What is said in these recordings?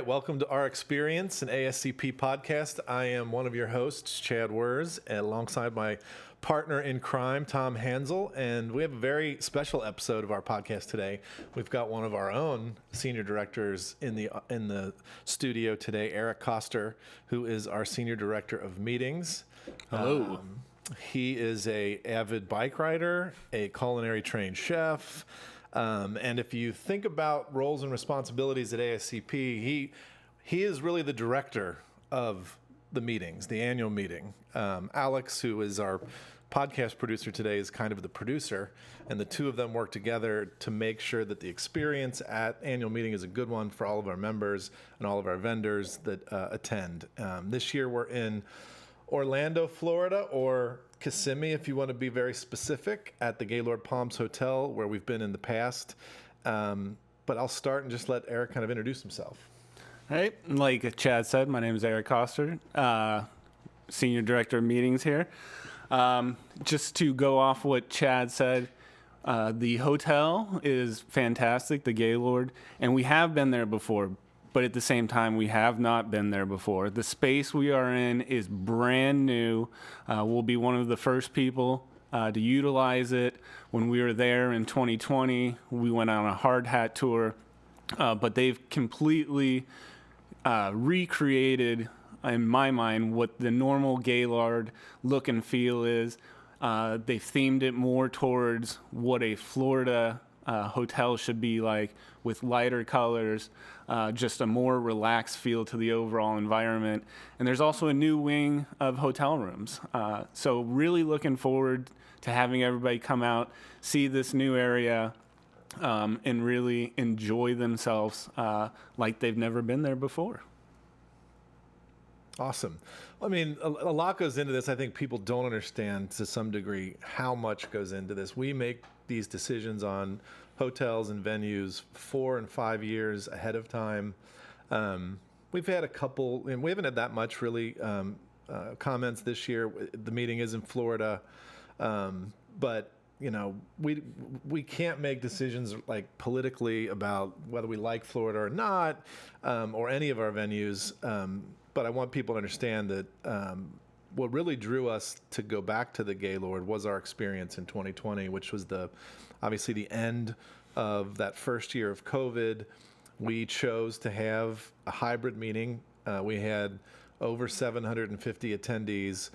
right, welcome to Our Experience, an ASCP podcast. I am one of your hosts, Chad Wurz, alongside my partner in crime, Tom Hansel, and we have a very special episode of our podcast today. We've got one of our own senior directors in the studio today, Erik Koster, who is our senior director of meetings. Hello. He is a avid bike rider, a culinary trained chef. And if you think about roles and responsibilities at ASCP, he is really the director of the meetings, the annual meeting. Alex, who is our podcast producer today, is kind of the producer, and the two of them work together to make sure that the experience at annual meeting is a good one for all of our members and all of our vendors that attend. This year we're in Orlando, Florida, or Kissimmee, if you want to be very specific, at the Gaylord Palms Hotel, where we've been in the past. But I'll start and just let Erik kind of introduce himself. Hey, like Chad said, my name is Erik Koster, Senior Director of Meetings here. Just to go off what Chad said, the hotel is fantastic, the Gaylord, and we have been there before. But at the same time, we have not been there before. The space we are in is brand new. We'll be one of the first people to utilize it. When we were there in 2020, we went on a hard hat tour, but they've completely recreated, in my mind, what the normal Gaylord look and feel is. They've themed it more towards what a Florida hotel should be like, with lighter colors, just a more relaxed feel to the overall environment. And there's also a new wing of hotel rooms. So really looking forward to having everybody come out, see this new area, and really enjoy themselves like they've never been there before. Awesome. I mean, a lot goes into this. I think people don't understand to some degree how much goes into this. We make these decisions on hotels and venues 4 and 5 years ahead of time. We've had a couple, and we haven't had that much really comments this year. The meeting is in Florida, but you know, we can't make decisions like politically about whether we like Florida or not, or any of our venues. But I want people to understand that what really drew us to go back to the Gaylord was our experience in 2020, which was obviously the end of that first year of COVID. We chose to have a hybrid meeting. We had over 750 attendees.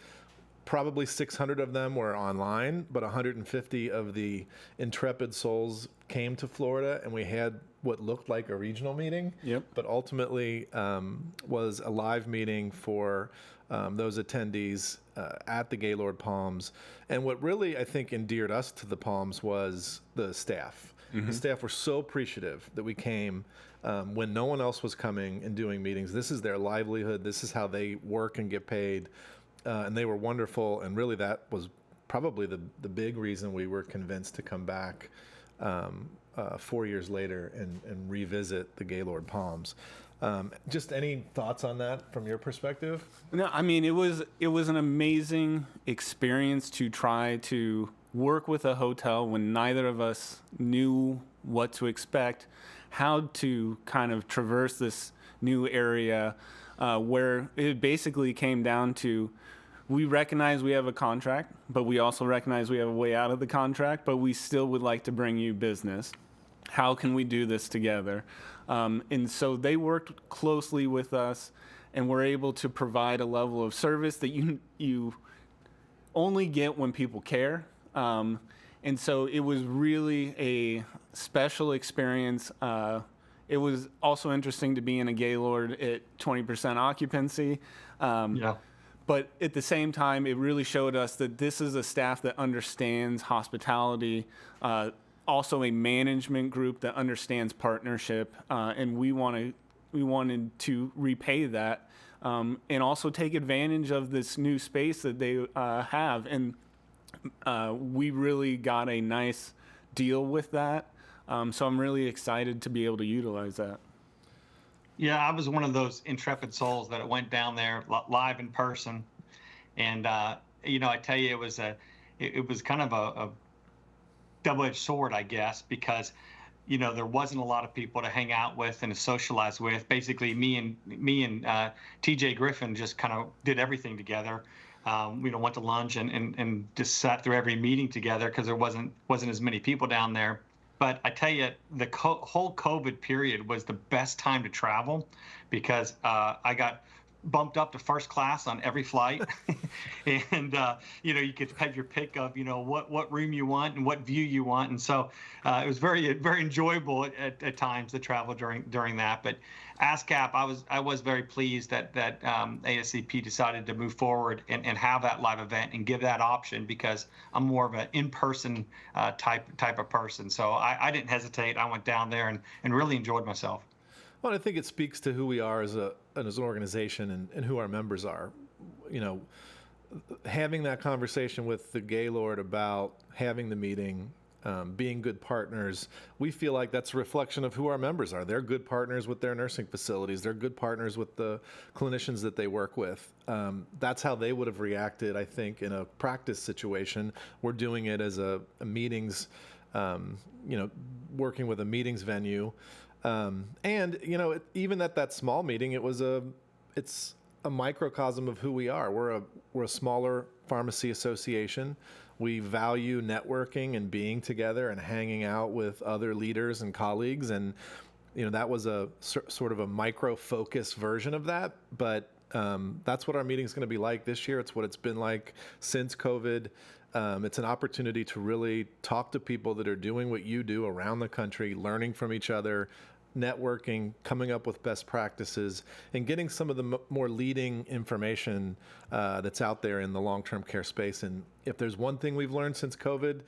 Probably 600 of them were online, but 150 of the intrepid souls came to Florida, and we had what looked like a regional meeting, but ultimately was a live meeting for those attendees at the Gaylord Palms. And what really, I think, endeared us to the Palms was the staff. Mm-hmm. The staff were so appreciative that we came when no one else was coming and doing meetings. This is their livelihood. This is how they work and get paid. And they were wonderful. And really that was probably the big reason we were convinced to come back 4 years later and revisit the Gaylord Palms. Just any thoughts on that from your perspective? No, I mean, it was an amazing experience to try to work with a hotel when neither of us knew what to expect, how to kind of traverse this new area, where it basically came down to, we recognize we have a contract, but we also recognize we have a way out of the contract, but we still would like to bring you business. How can we do this together? And so they worked closely with us and were able to provide a level of service that you only get when people care. And so it was really a special experience. It was also interesting to be in a Gaylord at 20% occupancy. But at the same time, it really showed us that this is a staff that understands hospitality, also a management group that understands partnership, and we wanted to repay that, and also take advantage of this new space that they have. And we really got a nice deal with that. So I'm really excited to be able to utilize that. Yeah, I was one of those intrepid souls that went down there live in person, and I tell you, it was kind of a double-edged sword, I guess, because there wasn't a lot of people to hang out with and to socialize with. Basically, me and TJ Griffin just kind of did everything together. Went to lunch and just sat through every meeting together because there wasn't as many people down there. But I tell you, the whole COVID period was the best time to travel because I got bumped up to first class on every flight. And you could have your pick of what room you want and what view you want. And so it was very enjoyable at times to travel during that. But ASCP, I was very pleased that ASCP decided to move forward and have that live event and give that option, because I'm more of an in-person type of person. So I didn't hesitate. I went down there and really enjoyed myself. Well, I think it speaks to who we are as an organization and who our members are. Having that conversation with the Gaylord about having the meeting, being good partners, we feel like that's a reflection of who our members are. They're good partners with their nursing facilities. They're good partners with the clinicians that they work with. That's how they would have reacted, I think, in a practice situation. We're doing it as a meetings, working with a meetings venue. Even at that small meeting, it's a microcosm of who we are. We're a smaller pharmacy association. We value networking and being together and hanging out with other leaders and colleagues. And, that was a sort of a micro-focus version of that. But that's what our meeting is going to be like this year. It's what it's been like since COVID. It's an opportunity to really talk to people that are doing what you do around the country, learning from each other, networking, coming up with best practices, and getting some of the more leading information that's out there in the long-term care space. And if there's one thing we've learned since COVID,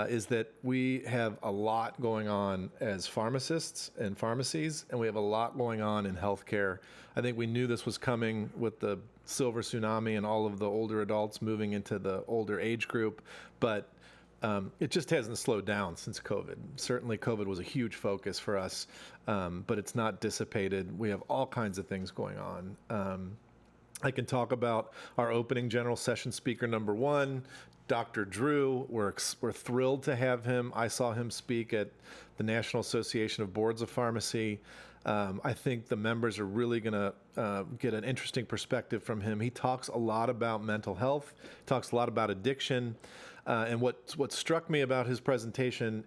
is that we have a lot going on as pharmacists and pharmacies, and we have a lot going on in healthcare. I think we knew this was coming with the silver tsunami and all of the older adults moving into the older age group, but it just hasn't slowed down since COVID. Certainly COVID was a huge focus for us, but it's not dissipated. We have all kinds of things going on. I can talk about our opening general session speaker number 1, Dr. Drew. We're thrilled to have him. I saw him speak at the National Association of Boards of Pharmacy. I think the members are really going to get an interesting perspective from him. He talks a lot about mental health, talks a lot about addiction. And what struck me about his presentation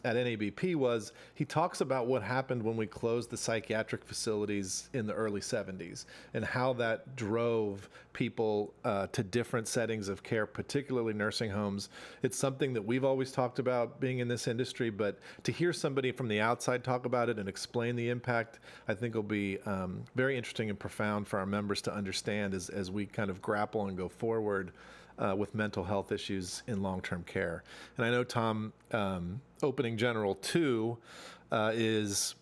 at NABP was he talks about what happened when we closed the psychiatric facilities in the early 70s and how that drove people to different settings of care, particularly nursing homes. It's something that we've always talked about being in this industry, but to hear somebody from the outside talk about it and explain the impact, I think will be very interesting and profound for our members to understand as we kind of grapple and go forward with mental health issues in long-term care. And I know, Tom, opening general 2 is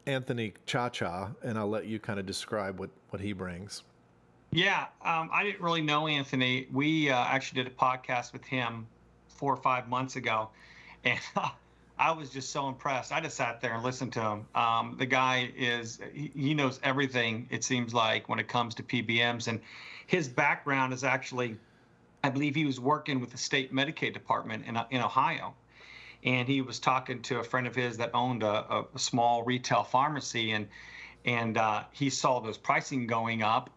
Anthony Cha-Cha, and I'll let you kind of describe what he brings. Yeah, I didn't really know Anthony. We actually did a podcast with him 4 or 5 months ago, and I was just so impressed. I just sat there and listened to him. The guy he knows everything, it seems like, when it comes to PBMs, and his background is actually, I believe he was working with the state Medicaid department in Ohio. And he was talking to a friend of his that owned a small retail pharmacy, and he saw those pricing going up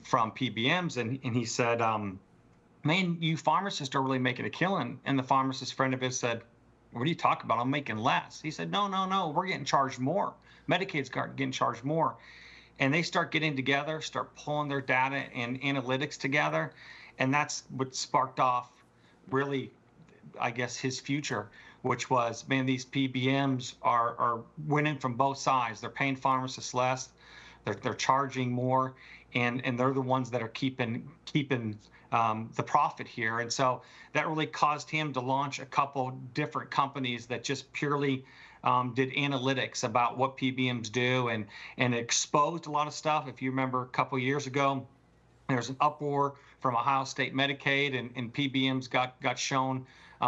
from PBMs, and he said, man, you pharmacists are really making a killing. And the pharmacist friend of his said, what are you talking about? I'm making less. He said, no, we're getting charged more. Medicaid's getting charged more. And they start getting together, start pulling their data and analytics together. And that's what sparked off really, I guess, his future, which was, man, these PBMs are winning from both sides. They're paying pharmacists less, they're charging more, and they're the ones that are keeping the profit here. And so that really caused him to launch a couple different companies that just purely did analytics about what PBMs do, and exposed a lot of stuff. If you remember a couple years ago, there was an uproar from Ohio State Medicaid, and PBMs got shown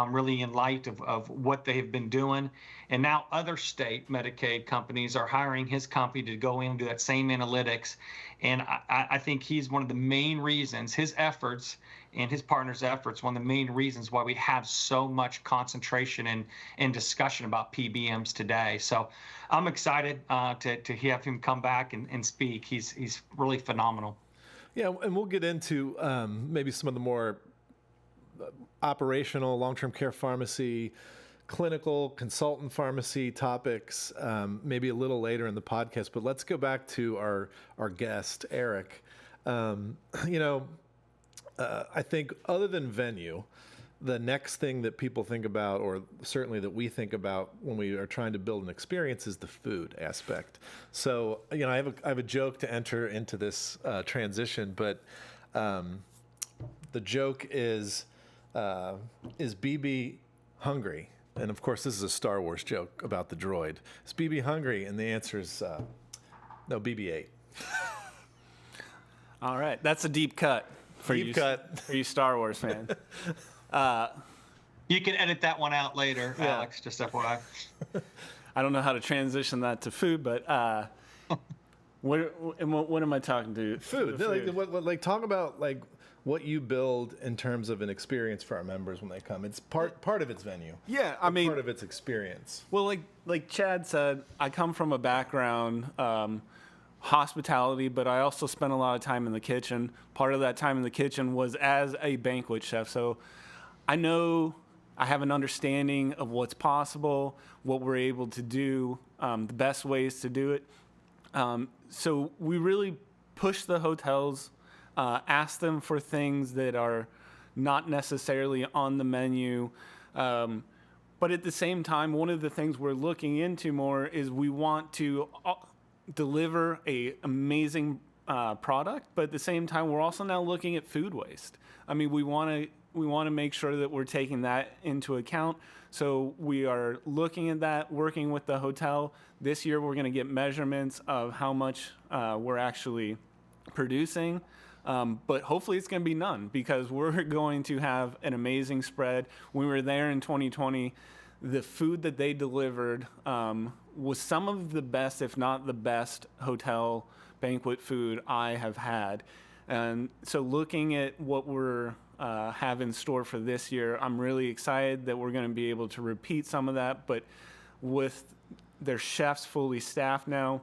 really in light of what they have been doing. And now other state Medicaid companies are hiring his company to go in and do that same analytics. And I think he's one of the main reasons, his efforts and his partner's efforts, one of the main reasons why we have so much concentration and discussion about PBMs today. So I'm excited to have him come back and speak. He's really phenomenal. Yeah, and we'll get into maybe some of the more operational long-term care pharmacy, clinical consultant pharmacy topics maybe a little later in the podcast. But let's go back to our guest, Erik. I think other than venue, the next thing that people think about, or certainly that we think about when we are trying to build an experience, is the food aspect. So, I have a joke to enter into this transition, but the joke is BB hungry? And of course, this is a Star Wars joke about the droid. Is BB hungry? And the answer is no, BB-8. All right, that's a deep cut for Deep cut. For you Star Wars fans. You can edit that one out later, Yeah. Alex, just FYI. I don't know how to transition that to food, but what am I talking to? Food. Like talk about like what you build in terms of an experience for our members when they come. It's part of its venue. Yeah, I mean, part of its experience. well, like Chad said, I come from a background hospitality, but I also spent a lot of time in the kitchen. Part of that time in the kitchen was as a banquet chef, so I know I have an understanding of what's possible, what we're able to do, the best ways to do it. So we really push the hotels, ask them for things that are not necessarily on the menu. But at the same time, one of the things we're looking into more is we want to deliver a amazing product, but at the same time, we're also now looking at food waste. I mean, we want to make sure that we're taking that into account. So we are looking at that, working with the hotel. This year, we're going to get measurements of how much we're actually producing. But hopefully it's going to be none, because we're going to have an amazing spread. When we were there in 2020, the food that they delivered was some of the best, if not the best, hotel banquet food I have had. And so looking at what we're have in store for this year, I'm really excited that we're going to be able to repeat some of that. But with their chefs fully staffed now,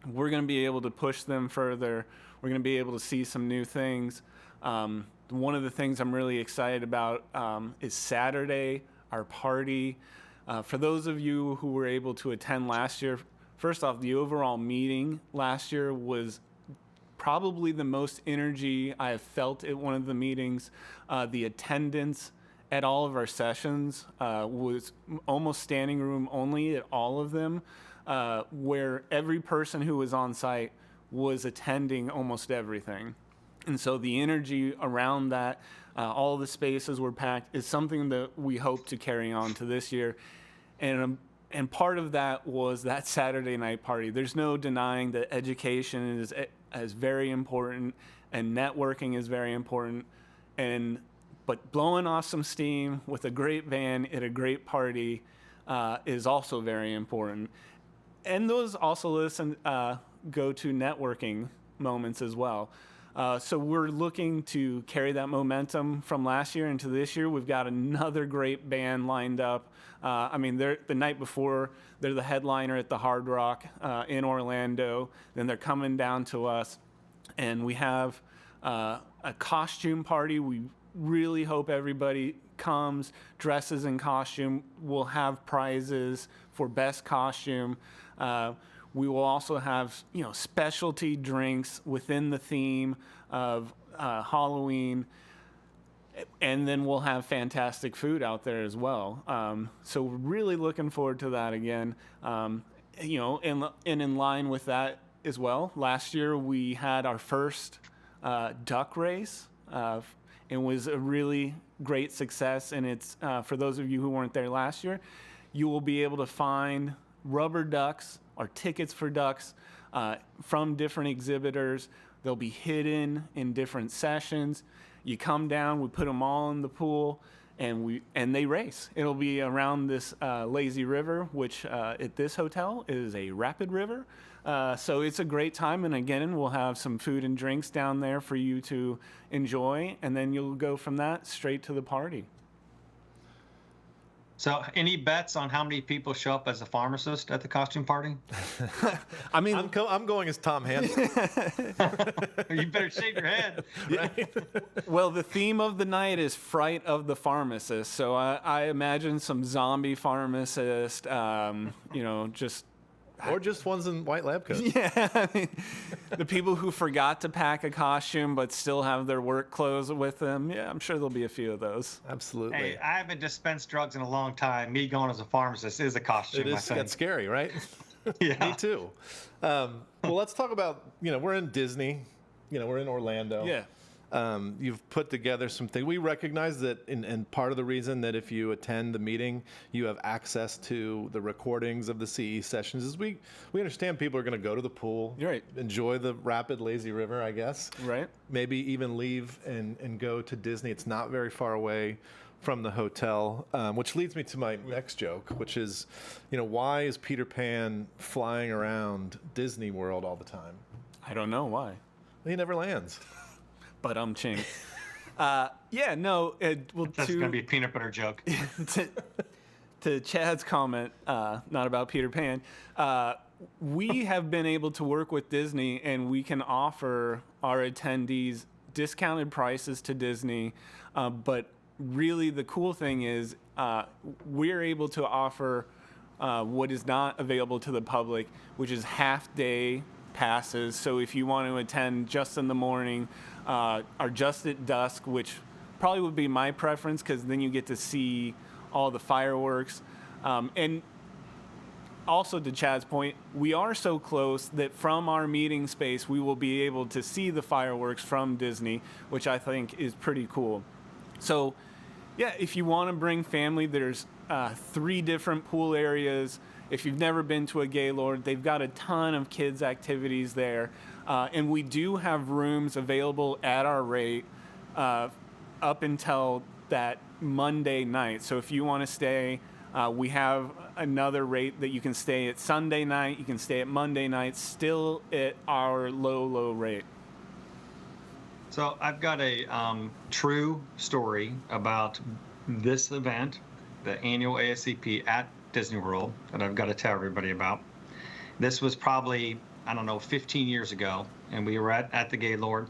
we're going to be able to push them further. We're going to be able to see some new things. One of the things I'm really excited about is Saturday, our party. For those of you who were able to attend last year, first off, the overall meeting last year was probably the most energy I have felt at one of the meetings. The attendance at all of our sessions was almost standing room only at all of them, where every person who was on site was attending almost everything. And so the energy around that, all the spaces were packed, is something that we hope to carry on to this year. And part of that was that Saturday night party. There's no denying that education is very important, and networking is very important. But blowing off some steam with a great band at a great party is also very important. And those also go to networking moments as well. So we're looking to carry that momentum from last year into this year. We've got another great band lined up. I mean, the night before, they're the headliner at the Hard Rock in Orlando. Then they're coming down to us. And we have a costume party. We really hope everybody comes, dresses in costume. We'll have prizes for best costume. We will also have, specialty drinks within the theme of Halloween, and then we'll have fantastic food out there as well. So we're really looking forward to that again. And in line with that as well, last year we had our first duck race. It was a really great success, and it's for those of you who weren't there last year, you will be able to find rubber ducks or tickets for ducks from different exhibitors. They'll be hidden in different sessions. You come down, we put them all in the pool, and they race. It'll be around this lazy river, which at this hotel is a rapid river. So it's a great time, and again, we'll have some food and drinks down there for you to enjoy, and then you'll go from that straight to the party. So, any bets on how many people show up as a pharmacist at the costume party? I mean, I'm going as Tom Hansen. You better shave your head. Right? well, the theme of the night is Fright of the Pharmacist. So I imagine some zombie pharmacist, just... Or just ones in white lab coats. Yeah, I mean, the people who forgot to pack a costume but still have their work clothes with them. Yeah, I'm sure there'll be a few of those. Absolutely. Hey, I haven't dispensed drugs in a long time. Me going as a pharmacist is a costume. It is. That's scary, right? Yeah. Me too. Well, let's talk about, we're in Disney. We're in Orlando. Yeah. You've put together some things. We recognize that, and part of the reason that if you attend the meeting, you have access to the recordings of the CE sessions is we understand people are going to go to the pool, Right. enjoy the rapid lazy river, I guess. Right. Maybe even leave and go to Disney. It's not very far away from the hotel, which leads me to my next joke, which is, why is Peter Pan flying around Disney World all the time? I don't know why. He never lands. But ching. Well, That's going to be a peanut butter joke. to Chad's comment, not about Peter Pan, we have been able to work with Disney, and we can offer our attendees discounted prices to Disney. But really, the cool thing is we're able to offer what is not available to the public, which is half-day passes. So if you want to attend just in the morning, or just at dusk, which probably would be my preference, because then you get to see all the fireworks. And also, to Chad's point, we are so close that from our meeting space, we will be able to see the fireworks from Disney, which I think is pretty cool. So, yeah, if you want to bring family, there's 3 different pool areas. If you've never been to a Gaylord, they've got a ton of kids' activities there. And we do have rooms available at our rate up until that Monday night. So if you want to stay, we have another rate that you can stay at Sunday night. You can stay at Monday night, still at our low rate. So I've got a true story about this event, the annual ASCP at Disney World, that I've got to tell everybody about. This was probably, 15 years ago, and we were at the Gaylord,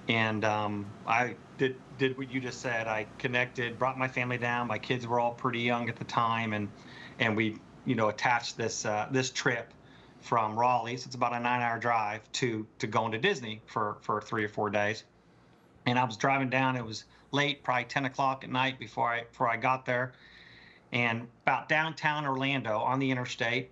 and I did what you just said. I connected, brought my family down. My kids were all pretty young at the time, and we attached this trip from Raleigh, so it's about a 9-hour drive, to going to Disney for 3 or 4 days. And I was driving down. It was late, probably 10 o'clock at night before I got there, and about downtown Orlando on the interstate,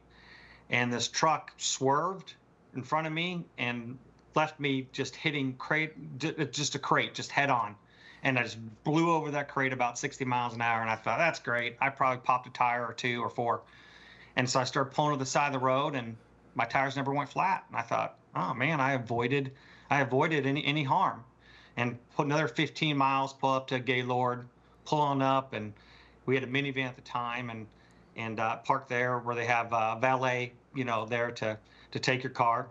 and this truck swerved in front of me and left me just hitting a crate, just head on. And I just blew over that crate about 60 miles an hour, and I thought, that's great. I probably popped a tire or 2 or 4. And so I started pulling to the side of the road, and my tires never went flat. And I thought, oh man, I avoided any harm. And put another 15 miles, pull up to Gaylord, pull on up, and we had a minivan at the time, and parked there where they have valet, there to take your car.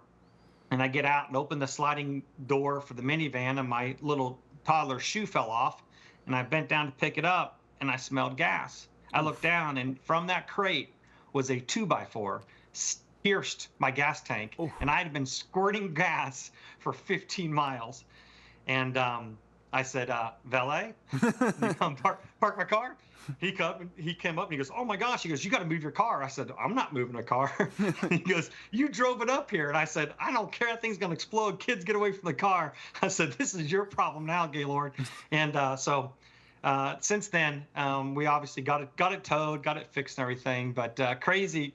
And I get out and open the sliding door for the minivan, and my little toddler's shoe fell off, and I bent down to pick it up, and I smelled gas. I looked down, and from that crate was a 2x4, pierced my gas tank. Oof. And I had been squirting gas for 15 miles. And I said, valet, you come park my car? He came up and he goes, oh my gosh. He goes, you got to move your car. I said, I'm not moving a car. He goes, you drove it up here. And I said, I don't care. That thing's going to explode. Kids, get away from the car. I said, this is your problem now, Gaylord. And so since then, we obviously got it towed, got it fixed and everything. But crazy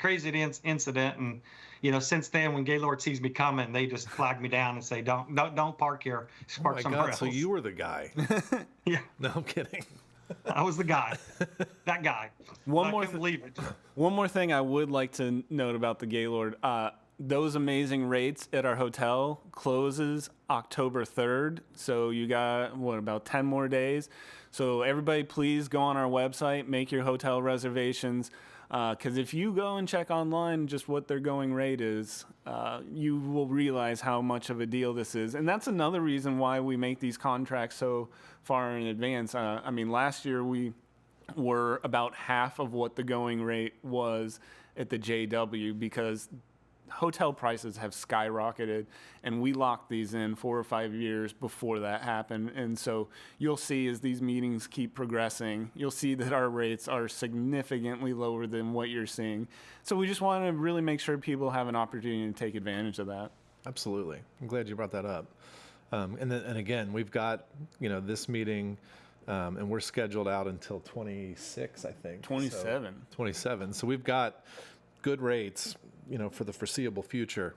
incident. And since then, when Gaylord sees me coming, they just flag me down and say, don't park here. Just park somewhere else. So you were the guy. Yeah. No, I'm kidding. I was the guy. That guy. One more thing I would like to note about the Gaylord. those amazing rates at our hotel closes October 3rd. So you got, about 10 more days. So everybody, please go on our website, make your hotel reservations. Because if you go and check online just what their going rate is, you will realize how much of a deal this is. And that's another reason why we make these contracts so far in advance. Last year we were about half of what the going rate was at the JW because hotel prices have skyrocketed, and we locked these in 4 or 5 years before that happened. And so you'll see as these meetings keep progressing, you'll see that our rates are significantly lower than what you're seeing. So we just want to really make sure people have an opportunity to take advantage of that. Absolutely. I'm glad you brought that up. And again, we've got, this meeting, and we're scheduled out until 26, I think. 27. 27. So we've got good rates, for the foreseeable future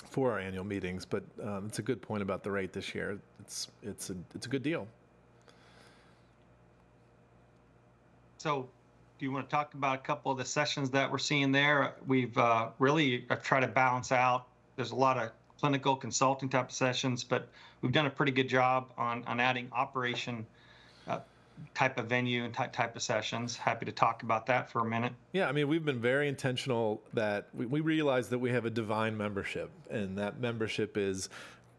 for our annual meetings. But it's a good point about the rate this year. It's a good deal. So do you want to talk about a couple of the sessions that we're seeing there? We've really tried to balance out. There's a lot of clinical consulting type of sessions, but we've done a pretty good job on adding operation type of venue and type of sessions. Happy to talk about that for a minute. Yeah, we've been very intentional that we realize that we have a divine membership, and that membership is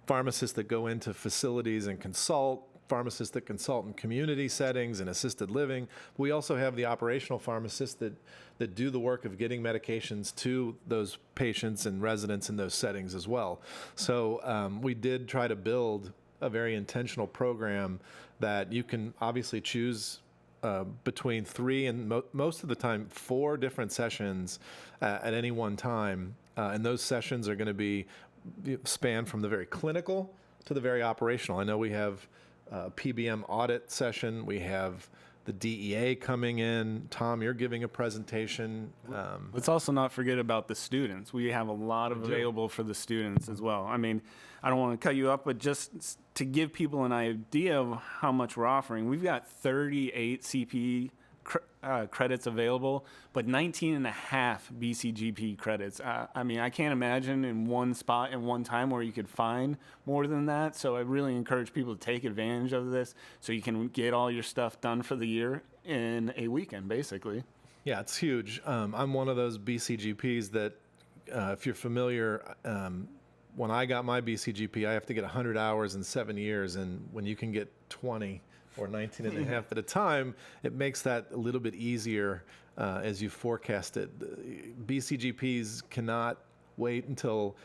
pharmacists that go into facilities and consult, pharmacists that consult in community settings and assisted living. We also have the operational pharmacists that do the work of getting medications to those patients and residents in those settings as well. So we did try to build a very intentional program that you can obviously choose between 3 and most of the time 4 different sessions at any one time. And those sessions are going to be span from the very clinical to the very operational. I know we have a PBM audit session. We have the DEA coming in. Tom, you're giving a presentation. Let's also not forget about the students. We have a lot available for the students as well. I don't want to cut you up, but just to give people an idea of how much we're offering, we've got 38 CP credits available, but 19 and a half BCGP credits. I can't imagine in one spot at one time where you could find more than that. So I really encourage people to take advantage of this so you can get all your stuff done for the year in a weekend, basically. Yeah, it's huge. I'm one of those BCGPs that, if you're familiar, when I got my BCGP, I have to get 100 hours in 7 years. And when you can get 20 or 19 and a half at a time, it makes that a little bit easier as you forecast it. BCGPs cannot wait until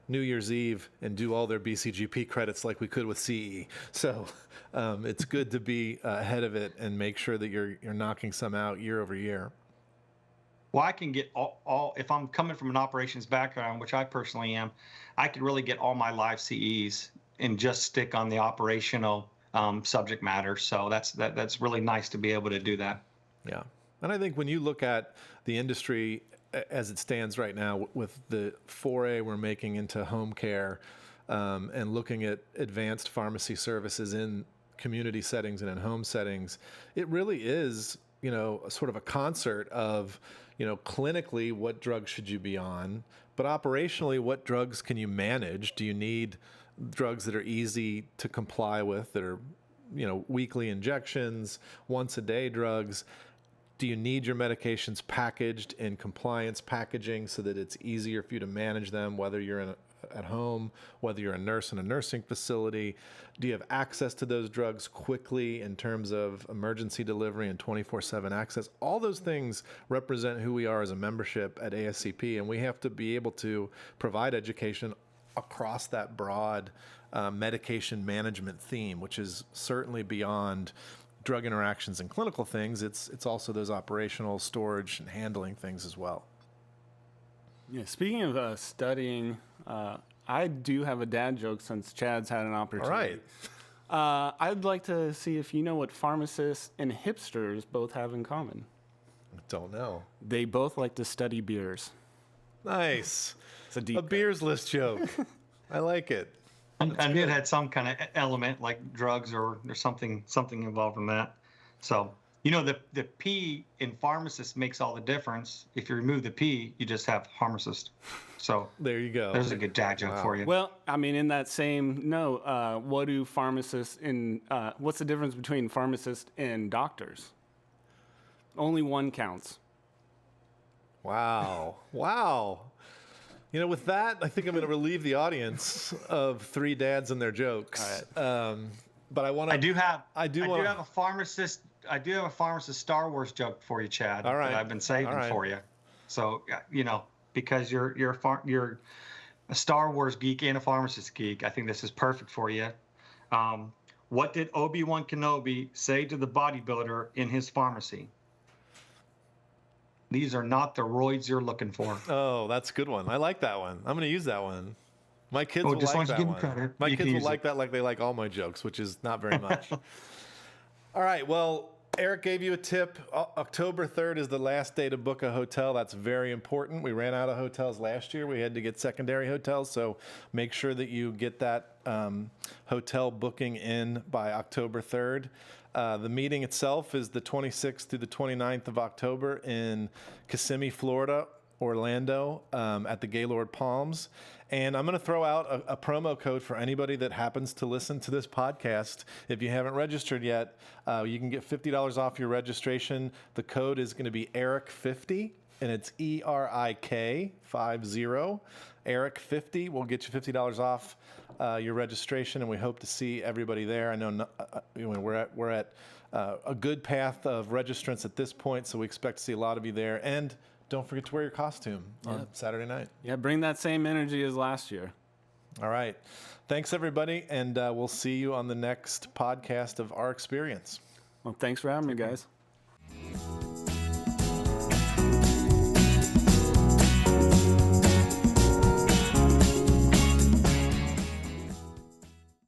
New Year's Eve and do all their BCGP credits like we could with CE. So it's good to be ahead of it and make sure that you're knocking some out year over year. Well, I can get all if I'm coming from an operations background, which I personally am, I could really get all my live CEs and just stick on the operational subject matter. So that's really nice to be able to do that. Yeah. And I think when you look at the industry as it stands right now with the foray we're making into home care and looking at advanced pharmacy services in community settings and in home settings, it really is, sort of a concert of, clinically, what drugs should you be on? But operationally, what drugs can you manage? Do you need drugs that are easy to comply with, that are, weekly injections, once a day drugs? Do you need your medications packaged in compliance packaging so that it's easier for you to manage them, whether you're at home, whether you're a nurse in a nursing facility? Do you have access to those drugs quickly in terms of emergency delivery and 24/7 access? All those things represent who we are as a membership at ASCP, and we have to be able to provide education across that broad medication management theme, which is certainly beyond drug interactions and clinical things. It's also those operational storage and handling things as well. Yeah, speaking of studying, I do have a dad joke since Chad's had an opportunity. All right. I'd like to see if you know what pharmacists and hipsters both have in common. I don't know. They both like to study beers. Nice. It's a deep cut. beers list joke. I like it. I knew it had some kind of element like drugs or there's something involved in that. So You know, the P in pharmacist makes all the difference. If you remove the P, you just have pharmacist. So There you go. there's a good dad joke for you. Well, I mean, in that same note, what do pharmacists what's the difference between pharmacists and doctors? Only one counts. Wow. Wow. You know, with that, I think I'm going to relieve the audience of three dads and their jokes. All But I want to. I do have a pharmacist Star Wars joke for you, Chad. All right. That I've been saving All right. for you. So because you're a Star Wars geek and a pharmacist geek, I think this is perfect for you. What did Obi-Wan Kenobi say to the bodybuilder in his pharmacy? These are not the roids you're looking for. Oh, that's a good one. I like that one. I'm going to use that one. My kids will just like want you that to give one. them credit. My You can kids will use like it. that like they like all my jokes, which is not very much. All right. Well, Eric gave you a tip. October 3rd is the last day to book a hotel. That's very important. We ran out of hotels last year. We had to get secondary hotels. So make sure that you get that hotel booking in by October 3rd. The meeting itself is the 26th through the 29th of October in Kissimmee, Florida, Orlando, at the Gaylord Palms. And I'm going to throw out a promo code for anybody that happens to listen to this podcast. If you haven't registered yet, you can get $50 off your registration. The code is going to be Erik50, and it's ERIK 50. Erik50 will get you $50 off your registration, and we hope to see everybody there. I know we're at a good path of registrants at this point, so we expect to see a lot of you there. And don't forget to wear your costume on Saturday night. Yeah, bring that same energy as last year. All right. Thanks, everybody, and we'll see you on the next podcast of Our Experience. Well, thanks for having me, guys.